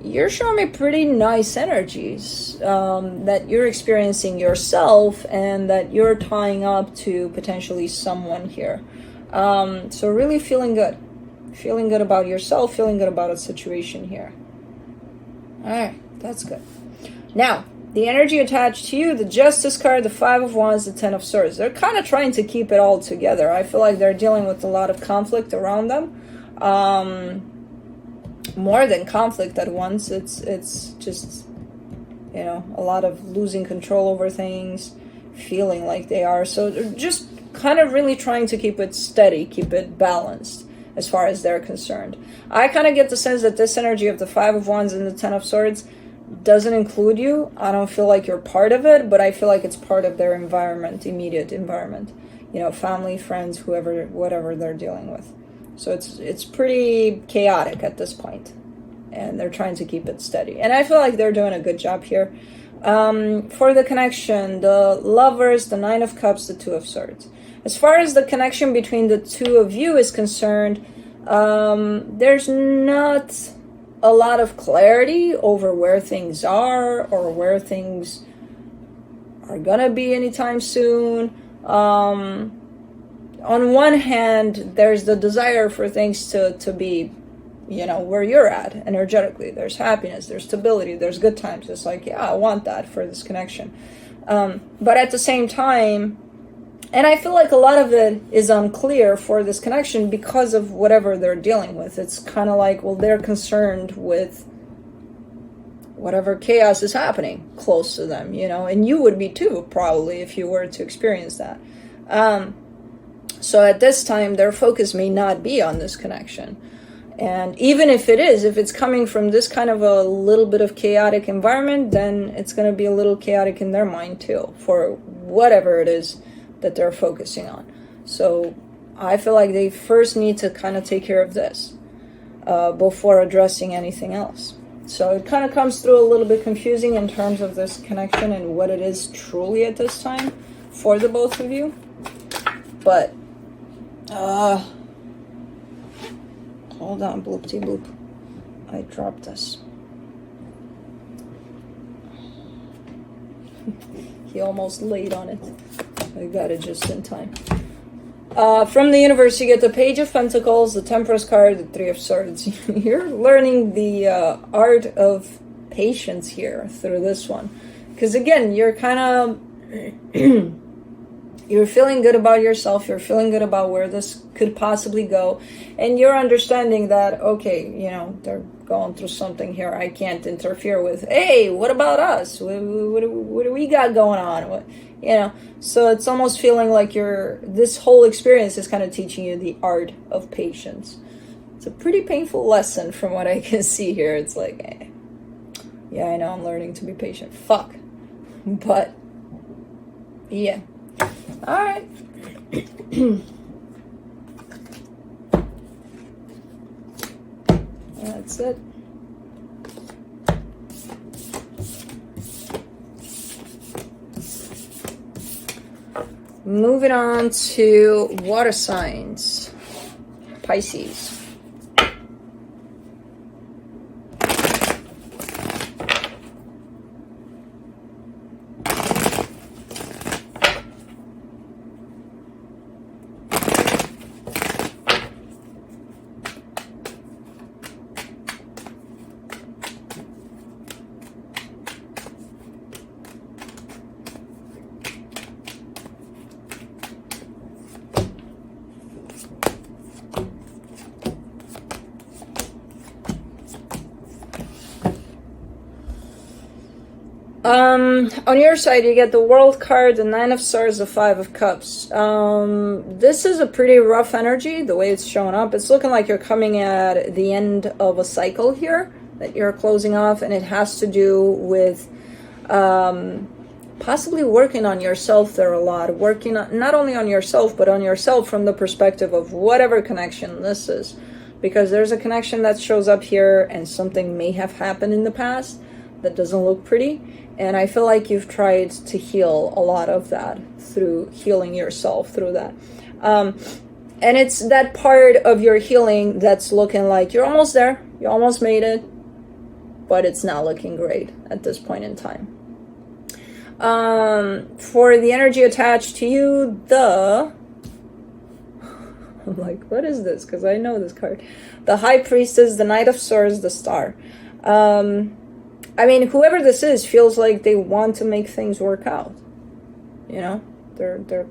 You're showing me pretty nice energies that you're experiencing yourself and that you're tying up to potentially someone here. So really feeling good. Feeling good about yourself, feeling good about a situation here. All right, that's good. Now, the energy attached to you, the Justice card, the Five of Wands, the Ten of Swords. They're kind of trying to keep it all together. I feel like they're dealing with a lot of conflict around them. More than conflict at once. It's just, you know, a lot of losing control over things, feeling like they are. So they're just kind of really trying to keep it steady, keep it balanced as far as they're concerned. I kind of get the sense that this energy of the Five of Wands and the Ten of Swords doesn't include you. I don't feel like you're part of it, but I feel like it's part of their environment, immediate environment. You know, family, friends, whoever, whatever they're dealing with. So it's pretty chaotic at this point, and they're trying to keep it steady. And I feel like they're doing a good job here. For the connection, the Lovers, the Nine of Cups, the Two of Swords. As far as the connection between the two of you is concerned, there's not a lot of clarity over where things are or where things are gonna be anytime soon. On one hand, there's the desire for things to be, you know, where you're at energetically. There's happiness, there's stability, there's good times. It's like, yeah, I want that for this connection. But at the same time, and I feel like a lot of it is unclear for this connection because of whatever they're dealing with. It's kind of like, well, they're concerned with whatever chaos is happening close to them, you know, and you would be too, probably, if you were to experience that. So at this time, their focus may not be on this connection. And even if it is, if it's coming from this kind of a little bit of chaotic environment, then it's going to be a little chaotic in their mind too, for whatever it is that they're focusing on. So I feel like they first need to kind of take care of this before addressing anything else. So it kind of comes through a little bit confusing in terms of this connection and what it is truly at this time for the both of you. But hold on, bloop-de-bloop. I dropped this. He almost laid on it. I got it just in time. From the universe, you get the Page of Pentacles, the Temperance card, the Three of Swords. You're learning the art of patience here through this one. Because again, you're kind of... you're feeling good about yourself. You're feeling good about where this could possibly go. And you're understanding that, okay, you know, they're going through something here I can't interfere with. Hey, what about us? What do we got going on? You know, so it's almost feeling like this whole experience is kind of teaching you the art of patience. It's a pretty painful lesson from what I can see here. It's like, yeah, I know I'm learning to be patient. Fuck. But, yeah. All right. That's it. Moving on to water signs. Pisces. On your side, you get the World card, the Nine of Swords, the Five of Cups. This is a pretty rough energy, the way it's showing up. It's looking like you're coming at the end of a cycle here that you're closing off, and it has to do with possibly working on yourself there a lot. Working not only on yourself, but on yourself from the perspective of whatever connection this is. Because there's a connection that shows up here, and something may have happened in the past that doesn't look pretty. And I feel like you've tried to heal a lot of that through healing yourself through that. And it's that part of your healing that's looking like you're almost there. You almost made it, but it's not looking great at this point in time. For the energy attached to you, I'm like, what is this? Because I know this card. The High Priestess, the Knight of Swords, the Star. I mean, whoever this is feels like they want to make things work out. You know, they're.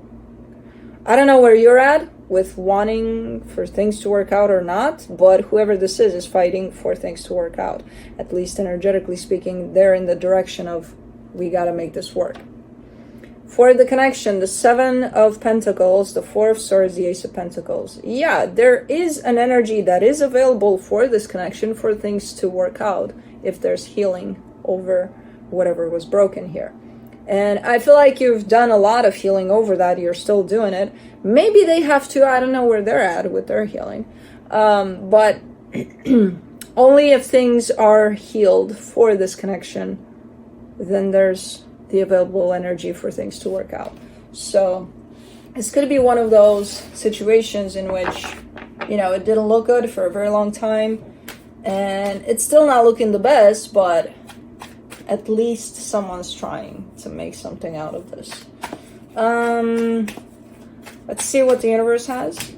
I don't know where you're at with wanting for things to work out or not, but whoever this is fighting for things to work out. At least energetically speaking, they're in the direction of, we got to make this work. For the connection, the Seven of Pentacles, the Four of Swords, the Ace of Pentacles. Yeah, there is an energy that is available for this connection for things to work out if there's healing over whatever was broken here. And I feel like you've done a lot of healing over that. You're still doing it. Maybe they have to. I don't know where they're at with their healing. But only if things are healed for this connection, then there's the available energy for things to work out. So it's going to be one of those situations in which, you know, it didn't look good for a very long time. And it's still not looking the best, but at least someone's trying to make something out of this. Let's see what the universe has.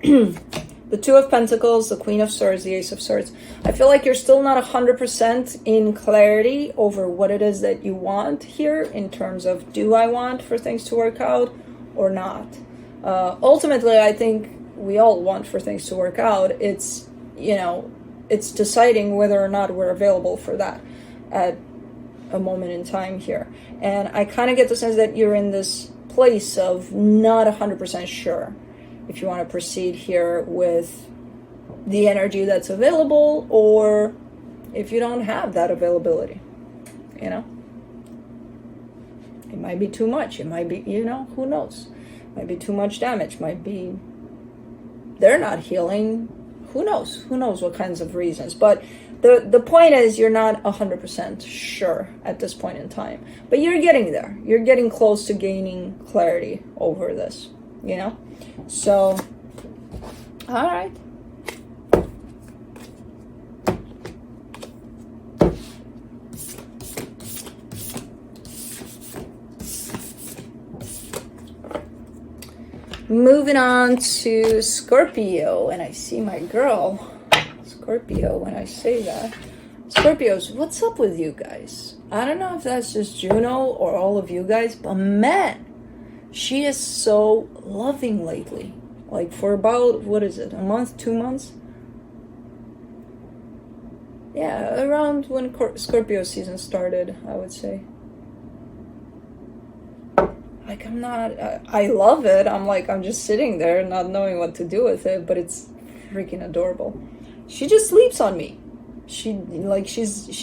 The Two of Pentacles, the Queen of Swords, the Ace of Swords. I feel like you're still not 100% in clarity over what it is that you want here in terms of, do I want for things to work out or not? Ultimately, I think we all want for things to work out. It's, you know, it's deciding whether or not we're available for that at a moment in time here. And I kind of get the sense that you're in this place of not 100% sure if you want to proceed here with the energy that's available, or if you don't have that availability. You know, it might be too much. It might be, you know, who knows? Might be too much damage. Might be they're not healing. Who knows? Who knows what kinds of reasons? But the point is, you're not 100% sure at this point in time. But you're getting there. You're getting close to gaining clarity over this, you know? So, all right. Moving on to Scorpio, and I see my girl, Scorpio, when I say that. Scorpios, what's up with you guys? I don't know if that's just Juno or all of you guys, but man, she is so loving lately. Like for about, what is it, a month, 2 months? Yeah, around when Scorpio season started, I would say. Like, I'm not, I love it. I'm just sitting there not knowing what to do with it, but it's freaking adorable. She just sleeps on me. She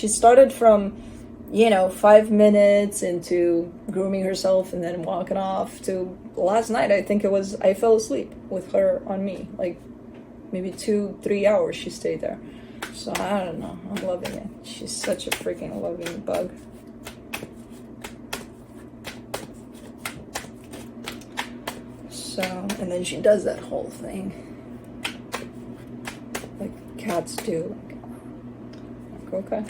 started from, you know, 5 minutes into grooming herself and then walking off to last night. I think it was, I fell asleep with her on me. Like maybe 2-3 hours she stayed there. So I don't know. I'm loving it. She's such a freaking loving bug. So, and then she does that whole thing like cats do. Like, okay.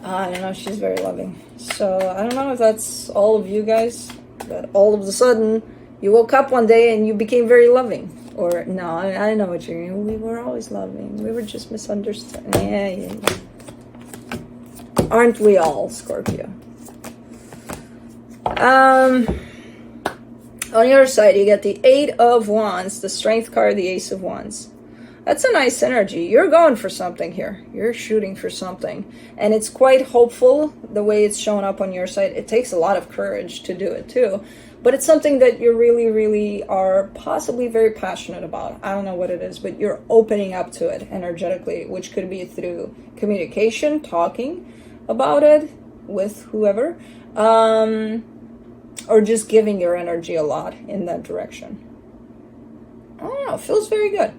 I don't know, she's very loving. So I don't know if that's all of you guys, that all of a sudden you woke up one day and you became very loving. Or no, I know what you mean. We were always loving. We were just misunderstood. Yeah. Aren't we all, Scorpio? On your side, you get the Eight of Wands, the Strength card, the Ace of Wands. That's a nice energy. You're going for something here. You're shooting for something. And it's quite hopeful the way it's showing up on your side. It takes a lot of courage to do it too. But it's something that you really, really are possibly very passionate about. I don't know what it is, but you're opening up to it energetically, which could be through communication, talking about it with whoever. Or just giving your energy a lot in that direction. I don't know, it feels very good.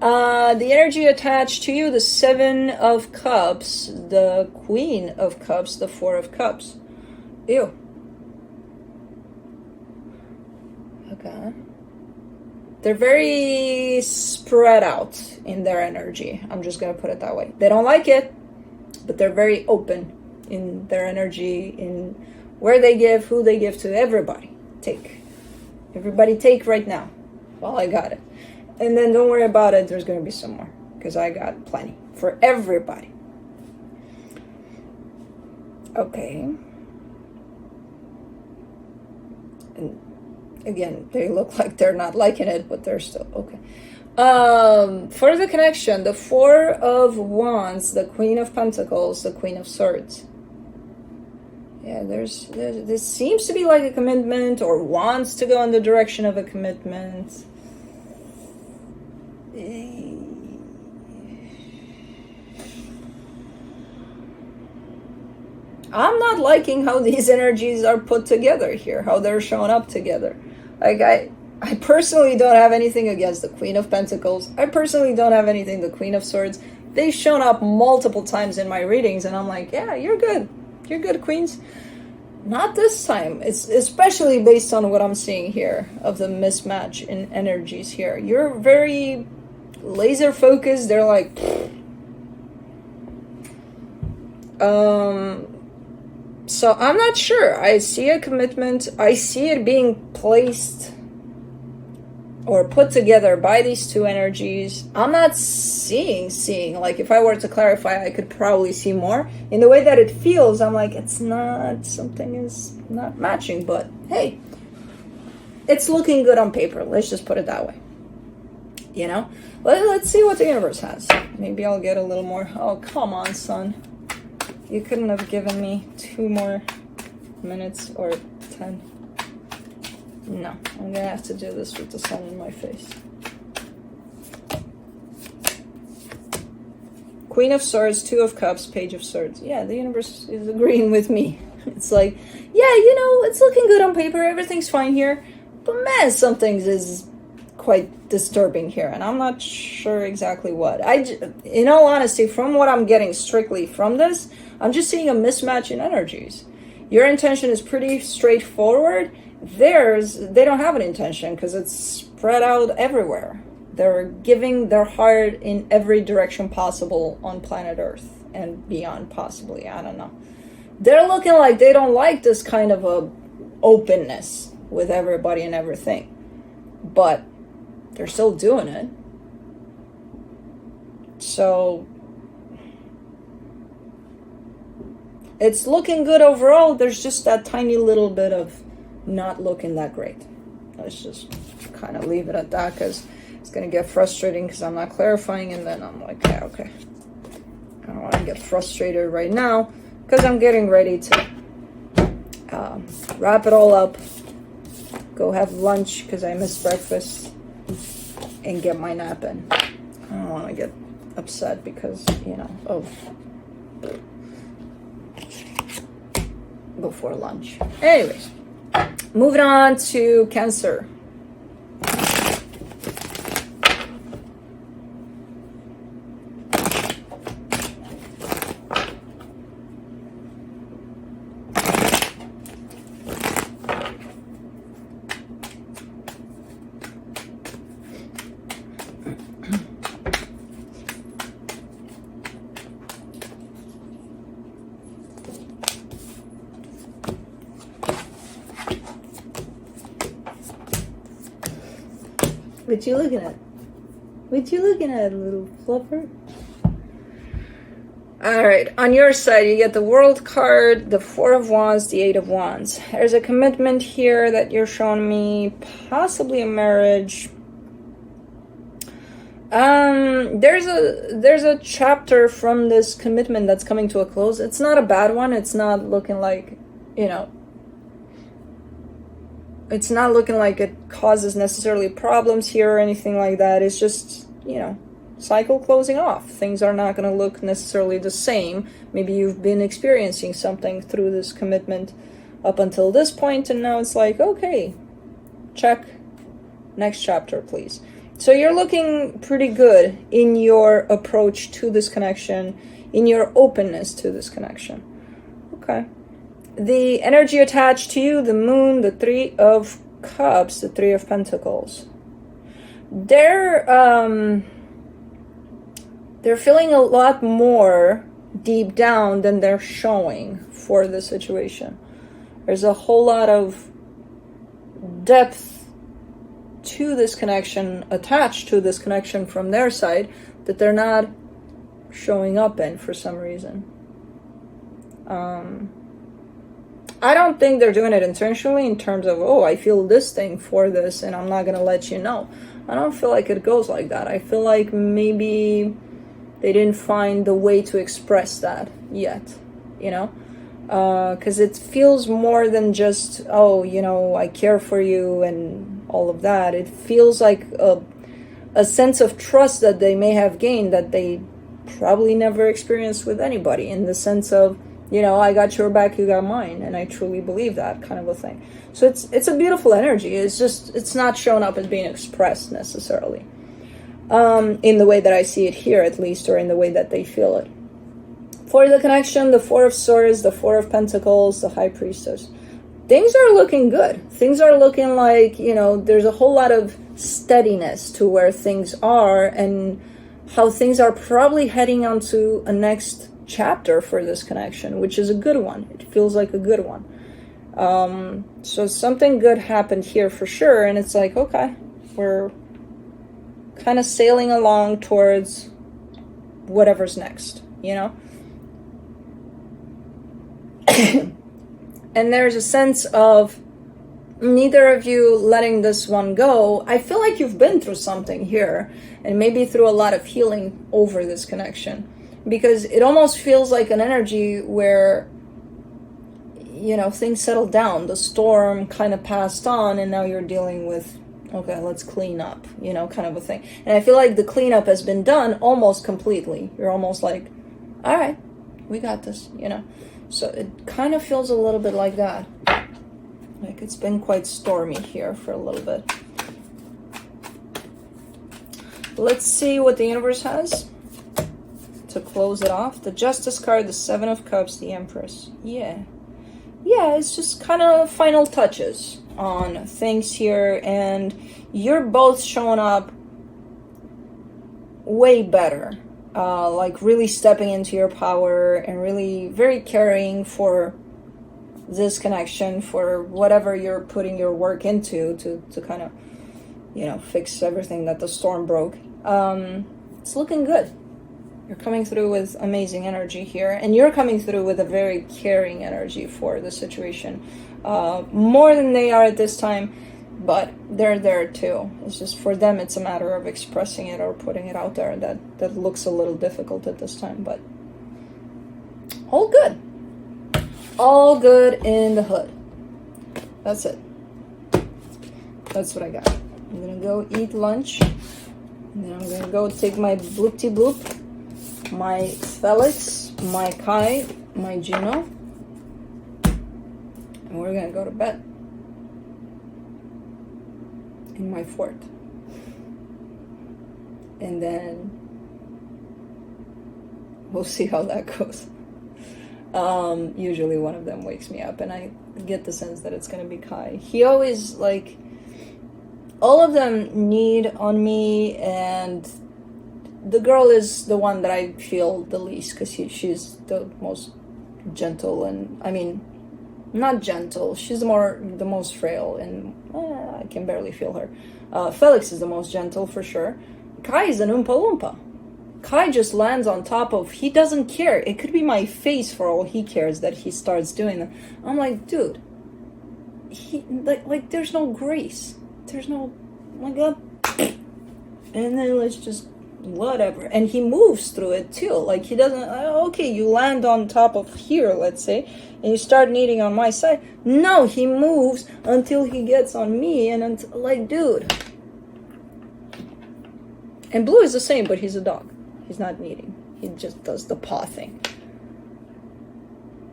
The energy attached to you, the Seven of Cups, the Queen of Cups, the Four of Cups. Ew. Okay. They're very spread out in their energy. I'm just going to put it that way. They don't like it, but they're very open in their energy, in where they give, who they give to. Everybody take. Everybody take right now. Well, I got it. And then don't worry about it. There's going to be some more, because I got plenty for everybody. Okay. And again, they look like they're not liking it, but they're still okay. For the connection, the Four of Wands, the Queen of Pentacles, the Queen of Swords. Yeah, this seems to be like a commitment, or wants to go in the direction of a commitment. I'm not liking how these energies are put together here, how they're showing up together. Like, I personally don't have anything against the Queen of Pentacles. I personally don't have anything the Queen of Swords. They've shown up multiple times in my readings, and I'm like, yeah, you're good. You're good, Queens. Not this time. It's especially based on what I'm seeing here of the mismatch in energies here. You're very laser focused. They're like, so I'm not sure. I see a commitment. I see it being placed or put together by these two energies. I'm not seeing, like, if I were to clarify, I could probably see more. In the way that it feels, I'm like, it's not, something is not matching, but hey, it's looking good on paper. Let's just put it that way. You know? Let's see what the universe has. Maybe I'll get a little more. Oh, come on, son. You couldn't have given me 2 more minutes or 10. No, I'm gonna have to do this with the sun in my face. Queen of Swords, 2 of Cups, Page of Swords. Yeah, the universe is agreeing with me. It's like, yeah, you know, it's looking good on paper. Everything's fine here. But man, some things is quite disturbing here. And I'm not sure exactly what. In all honesty, from what I'm getting strictly from this, I'm just seeing a mismatch in energies. Your intention is pretty straightforward. Theirs, they don't have an intention because it's spread out everywhere. They're giving their heart in every direction possible on planet Earth and beyond, possibly. I don't know. They're looking like they don't like this kind of a openness with everybody and everything. But they're still doing it. So it's looking good overall. There's just that tiny little bit of not looking that great. Let's just kind of leave it at that, because it's going to get frustrating because I'm not clarifying, and then I'm like, yeah, okay. I don't want to get frustrated right now because I'm getting ready to wrap it all up, go have lunch because I missed breakfast, and get my nap in. I don't want to get upset because, you know, before lunch. Anyways. Moving on to Cancer. What you looking at? What you looking at, little fluffer? Alright, on your side, you get the World card, the 4 of Wands, the 8 of Wands. There's a commitment here that you're showing me, possibly a marriage. There's a chapter from this commitment that's coming to a close. It's not a bad one. It's not looking like, you know, it's not looking like it causes necessarily problems here or anything like that. It's just, you know, cycle closing off. Things are not going to look necessarily the same. Maybe you've been experiencing something through this commitment up until this point, and now it's like, okay, check, next chapter, please. So you're looking pretty good in your approach to this connection, in your openness to this connection. Okay. The energy attached to you, the moon, the Three of Cups, the Three of Pentacles. They're feeling a lot more deep down than they're showing for the situation. There's a whole lot of depth to this connection, attached to this connection from their side, that they're not showing up in for some reason. I don't think they're doing it intentionally in terms of, oh, I feel this thing for this and I'm not going to let you know. I don't feel like it goes like that. I feel like maybe they didn't find the way to express that yet, you know? Because it feels more than just, oh, you know, I care for you and all of that. It feels like a sense of trust that they may have gained that they probably never experienced with anybody, in the sense of, you know, I got your back, you got mine, and I truly believe that kind of a thing. So it's a beautiful energy. It's just, it's not shown up as being expressed necessarily, in the way that I see it here, at least, or in the way that they feel it. For the connection, the Four of Swords, the Four of Pentacles, the High Priestess. Things are looking good. Things are looking like, you know, there's a whole lot of steadiness to where things are and how things are probably heading on to a next chapter for this connection, which is a good one. It feels like a good one. So something good happened here for sure. And it's like, okay, we're kind of sailing along towards whatever's next, you know? And there's a sense of neither of you letting this one go. I feel like you've been through something here, and maybe through a lot of healing over this connection, because it almost feels like an energy where, you know, things settled down. The storm kind of passed on, and now you're dealing with, okay, let's clean up, you know, kind of a thing. And I feel like the cleanup has been done almost completely. You're almost like, all right, we got this, you know. So it kind of feels a little bit like that. Like it's been quite stormy here for a little bit. Let's see what the universe has to close it off. The Justice card, the Seven of Cups, the Empress. Yeah, it's just kind of final touches on things here, and you're both showing up way better. Like really stepping into your power and really very caring for this connection, for whatever you're putting your work into to kind of, you know, fix everything that the storm broke. It's looking good. You're coming through with amazing energy here, and you're coming through with a very caring energy for the situation, more than they are at this time, but they're there too. It's just for them, it's a matter of expressing it or putting it out there that looks a little difficult at this time, but all good. All good in the hood. That's it. That's what I got. I'm gonna go eat lunch, and then I'm gonna go take my bloop-de-bloop, my Felix, my Kai, my Juno, and we're gonna go to bed in my fort. And then we'll see how that goes. Usually one of them wakes me up, and I get the sense that it's gonna be Kai. He always, like, all of them need on me, and the girl is the one that I feel the least, because she's the most gentle, and I mean, not gentle, she's the most frail, and I can barely feel her. Felix is the most gentle for sure. Kai is an Oompa Loompa. Kai just lands on top of, he doesn't care. It could be my face for all he cares that he starts doing that. I'm like, dude, he like there's no grace. There's no, oh my God. And then let's just, whatever. And he moves through it too. Like he doesn't, okay, you land on top of here, let's say, and you start kneading on my side. No, he moves until he gets on me, and until, like, dude. And Blue is the same, but he's a dog. He's not kneading. He just does the paw thing.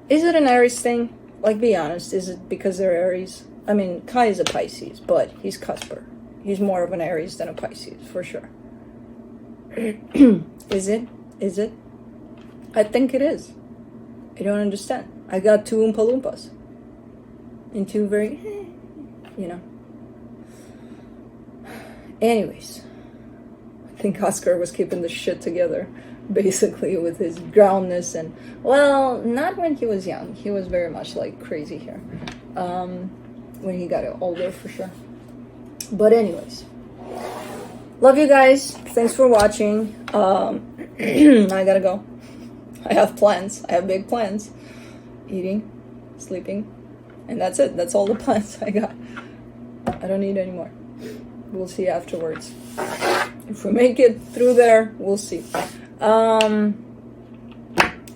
Is it an Aries thing? Like, be honest. Is it because they're Aries? I mean, Kai is a Pisces, but he's Cusper. He's more of an Aries than a Pisces, for sure. Is it? Is it? I think it is. I don't understand. I got 2 Oompa Loompas. And 2 very, you know. Anyways. I think Oscar was keeping the shit together, basically, with his groundness and, well, not when he was young. He was very much like crazy here. When he got older, for sure. But anyways. Love you guys. Thanks for watching. I gotta go. I have plans. I have big plans. Eating, sleeping, and that's it. That's all the plans I got. I don't need any more. We'll see afterwards. If we make it through there, we'll see.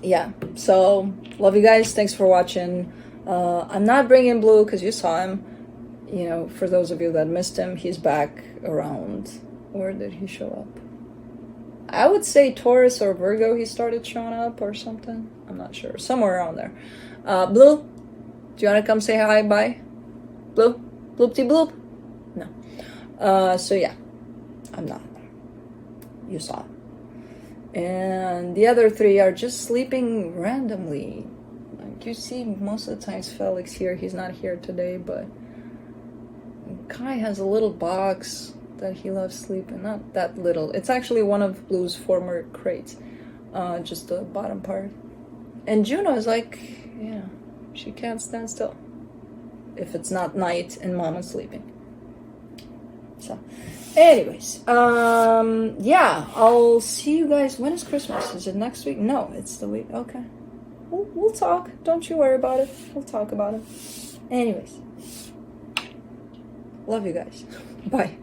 Yeah, so love you guys. Thanks for watching. I'm not bringing Blue because you saw him. You know, for those of you that missed him, he's back around. Where did he show up? I would say Taurus or Virgo he started showing up or something. I'm not sure. Somewhere around there. Blue, do you want to come say hi? Bye? Blue? Bloopty bloop? No. So yeah, I'm not. You saw. And the other 3 are just sleeping randomly. Like you see, most of the times Felix here. He's not here today, but Kai has a little box that he loves sleeping. Not that little. It's actually one of Blue's former crates. Just the bottom part. And Juno is like, yeah, she can't stand still. If it's not night and Mama's sleeping. So, anyways, yeah, I'll see you guys. When is Christmas? Is it next week? No, it's the week. Okay. We'll talk. Don't you worry about it. We'll talk about it. Anyways. Love you guys. Bye.